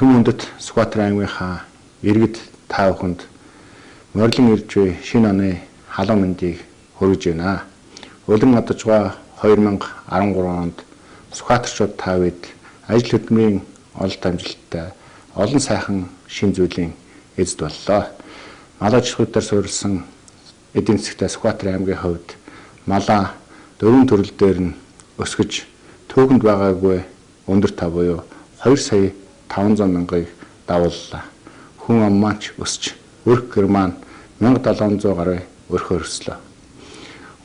Түм өндөд Сүхбаатар аймгийнхаа иргэд та бүхэнд морлон ирж буй шинэ оны халуун мэндийг хүргэж байна. Өлөн одож байгаа 2013 онд Сүхбаатарчууд та бид ажил хөдөлмөрийн ололт амжилттай олон сайхан шин зүйлийн эзэд боллоо. Мал аж ахуйн дээр суурилсан эдийн засгт Сүхбаатар аймгийн хувьд малаа 4 төрөл дээр нь өсгөж түүхэнд байгаагүй өндөр тав буюу 2,500,000-ыг давууллаа. Хүн ам маань өсч өрх гэр маань 1700 гаруй өрхөөр өслөө.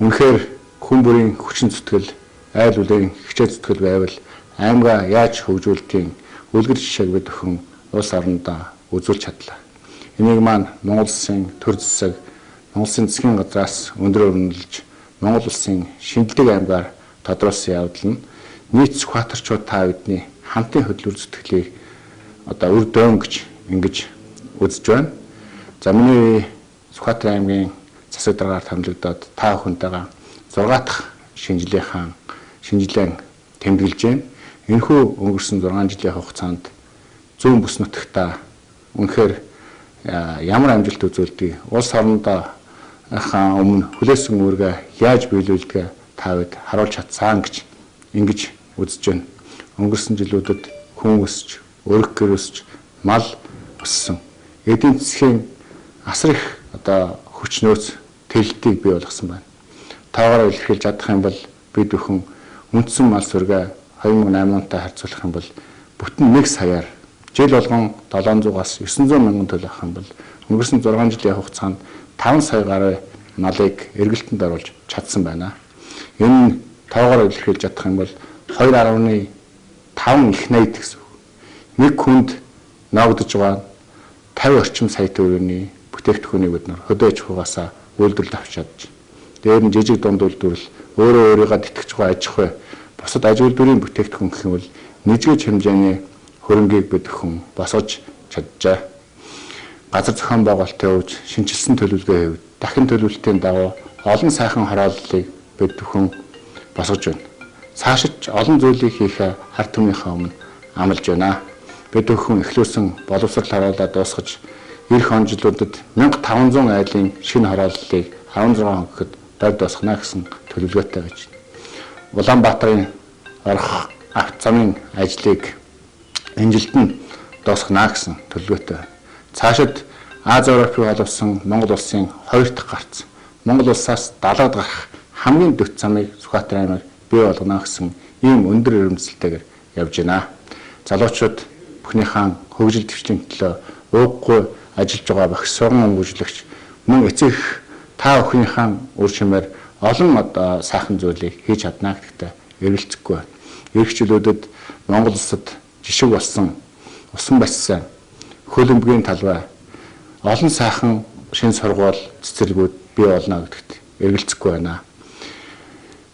Үнэхээр хүн бүрийн хүчин зүтгэл, айл үлийн хичээл зүтгэл байвал аймгаа яаж хөгжүүлэхийн үлгэр жишээг бид өхөн улс орондоо үзүүлж чадлаа. Энийг маань Монгол Улсын төр засаг, Монгол Улсын засгийн газраас өндөр өрнөлж Монгол Улсын шинжлэх аймгаар тодруулсан явдал нь нийт Сүхбаатарчууд та бидний хамтын хөдөлмөр зүтгэлийг одоо үр дөөн гэж ингэж үзэж байна. За миний Сүхбаатар аймгийн засаг даргаар хамлагдаад та бүхэнтэйгээ 6 дахь шинжилгээ тэмдэглэж байна. Энэхүү өнгөрсөн 6 жилийн хугацаанд зүүн бүс нутагта үнэхээр ямар амжилт үзүүлдэг, улс орондоо өмнө хүлээсэн үүргээ яаж биелүүлдэг та бид харуулж чадсан гэж ингэж үзэж байна. Өнгөрсөн жилүүдэд хүн өсч, өрх гэр өсч, мал өссөн. Эдийн засгийн асар их хүч нөөц тэлэлтийг бий болгосон байна. Таагаар илэрхийлж чадах юм бол бид бүхэн үндсэн мал сүргээ 2008 онтой харьцуулах юм бол бүтэн 1 саяар жил болгон 700-аас 900,000 төгрөг авах юм бол өнгөрсөн 6 жилийн хугацаанд 5 сая гаруй малыг эргэлтэнд оруулж чадсан байна. Энэ таагаар илэрхийлж чадах юм бол 2.5 их найд гэсэн үг. Нэг хүнд ногдож байгаа 50 орчим сая төгрөгийн бүтээгдэхүүнийг бид нар хөдөө аж ахуйгаасаа үйлдвэрлэж авч чадж. Дээр нь жижиг дунд үйлдвэрлэл, өөрийгөө тэтгэж байгаа аж ахуй, бусад аж үйлдвэрийн бүтээгдэхүүн гэх юм бол нэгжиж хэмжээний хөрөнгийг бид өхөн босгож чаджээ. Газар зохион байгуулалтын хувьд шинжилсэн төлөвлөгөө хэвд дахин төлөвлөлтийн дагуу олон сайхан хорооллыг бид өхөн босгож байна. Цаашид олон зүйлийг хийх ард түмнийхээ өмнө амлаж байна. Бид өхөн эхлүүлсэн боловсрол харуулаад дуусгаж эх он жилүүдэд 1500 айлын шинэ хорооллыг 16 хоногт давж дуусгана гэсэн төлөвлөгөөтэй байж байна. Улаанбаатарын орох авто замын ажлыг энэ жилд нь дуусгана гэсэн төлөвлөгөөтэй байна. Цаашид Аз Европын холбосон Монгол Улсын 2 дахь гарц Монгол Улсаас далаад гарах хамгийн дэвт замыг Сүхбаатар аймаг бий болгоно гэсэн ийм өндөр эрмэлзэлтэйгээр явж байна. Залуучууд бүхнийхээ хөгжил дэвшлийн төлөө ууггүй ажиллаж байгаа багш сургууль өмгөжлөгч мөн эцэг та бүхнийхээ үр шимээр олон сайхан зүйлийг хийж чадна гэдэгт эргэлзэхгүй байна. Ирэх жилүүдэд Монгол Улсад жишг болсон усан бассан хөлбөмбөгийн талбай олон сайхан шинэ сургууль цэцэрлэгүүд бий болно гэдэгт эргэлзэхгүй байна.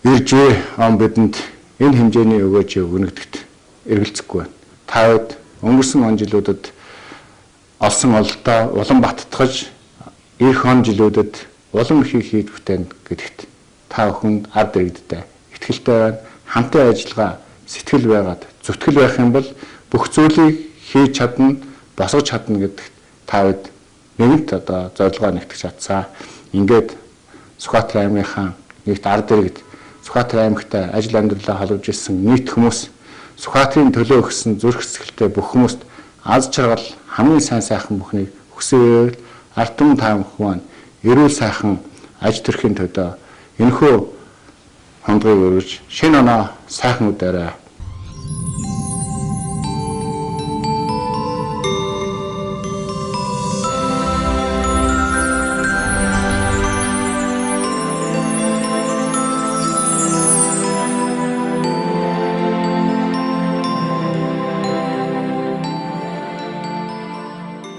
Ирж он бидэнд энэ хэмжээний өгөөж өгнө гэдэгт эргэлзэхгүй байна. Та бид өнгөрсөн он жилүүдэд олсон ололтоо улам баттгаж эх он жилүүдэд улам их хийж бүтээн гэдэгт та бүхэнд ард иргэдтэй итгэлтэй байна. Хамтын ажиллагаа сэтгэл байгаад зүтгэл байх юм бол бүх зүйлийг хийж чадна, босгож чадна гэдэгт та бид нэгэнт зорилгоо нэгтгэж чадсан. Ингээд Сүхбаатар аймгийнхаа нэгт ард иргэд Сүхбаатар аймагтай ажил амьдралаа холбож ирсэн нийт хүмүүс Сүхбаатарын төлөө өгсөн зүрх сэтгэлтэй бүх хүмүүст аз жаргал хамгийн сайхан бүхнийг хүсээл ард түмэн та бүхэн эрүүл сайхан аж төрхийн төлөө энэхүү хондгыг өргөж шинэ оноо сайхан үдээрээ